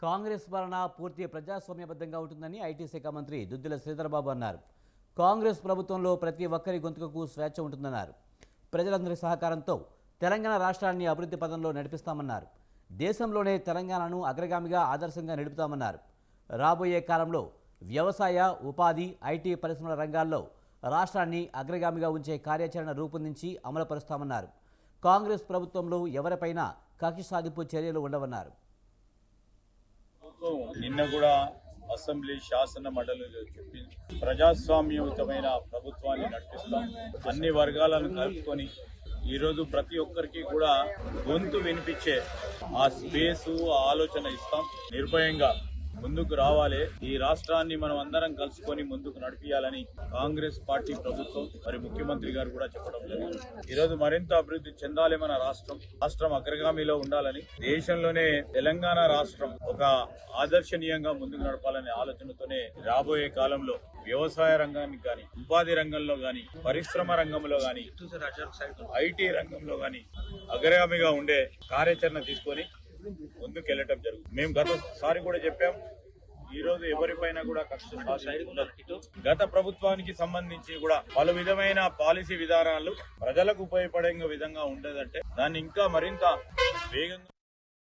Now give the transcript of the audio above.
కాంగ్రెస్ పాలన పూర్తి ప్రజాస్వామ్యబద్ధంగా ఉంటుందని ఐటీ శాఖ మంత్రి దుద్దిల శ్రీధర్బాబు అన్నారు. కాంగ్రెస్ ప్రభుత్వంలో ప్రతి ఒక్కరి గొంతుకకు స్వేచ్ఛ ఉంటుందన్నారు. ప్రజలందరి సహకారంతో తెలంగాణ రాష్ట్రాన్ని అభివృద్ధి పథంలో నడిపిస్తామన్నారు. దేశంలోనే తెలంగాణను అగ్రగామిగా ఆదర్శంగా నడుపుతామన్నారు. రాబోయే కాలంలో వ్యవసాయ, ఉపాధి, ఐటీ పరిశ్రమల రంగాల్లో రాష్ట్రాన్ని అగ్రగామిగా ఉంచే కార్యాచరణ రూపొందించి అమలుపరుస్తామన్నారు. కాంగ్రెస్ ప్రభుత్వంలో ఎవరిపైనా కక్ష సాధింపు చర్యలు ఉండవన్నారు. నిన్న కూడా అసెంబ్లీ శాసన మండలిలో చెప్పింది, ప్రజాస్వామ్యయుతమైన ప్రభుత్వాన్ని నడిపిస్తాం, అన్ని వర్గాలను కలుపుకొని ఈరోజు ప్రతి ఒక్కరికి కూడా గొంతు వినిపించే ఆ స్పేసు, ఆ ఆలోచన ఇస్తాం. నిర్భయంగా ముందుకు రావాలి. ఈ రాష్ట్రాన్ని మనం అందరం కలుసుకొని ముందుకు నడిపియాలని కాంగ్రెస్ పార్టీ ప్రభుత్వం మరి ముఖ్యమంత్రి గారు కూడా చెప్పడం జరిగింది. ఈరోజు మరింత అభివృద్ధి చెందాలి మన రాష్ట్రం అగ్రగామిలో ఉండాలని, దేశంలోనే తెలంగాణ రాష్ట్రం ఒక ఆదర్శనీయంగా ముందుకు నడపాలనే ఆలోచనతోనే రాబోయే కాలంలో వ్యవసాయ రంగానికి కానీ, ఉపాధి రంగంలో కానీ, పరిశ్రమ రంగంలో కానీ, ఐటీ రంగంలో కానీ అగ్రగామిగా ఉండే కార్యాచరణ తీసుకొని ముందుకు వెళ్ళటం జరుగుతుంది. మేము గతసారి కూడా చెప్పాం, ఈ రోజు ఎవరిపైన కూడా కక్ష ఉండదు. గత ప్రభుత్వానికి సంబంధించి కూడా పలు విధమైన పాలసీ విధానాలు ప్రజలకు ఉపయోగపడే విధంగా ఉండేదంటే దాన్ని ఇంకా మరింత వేగంగా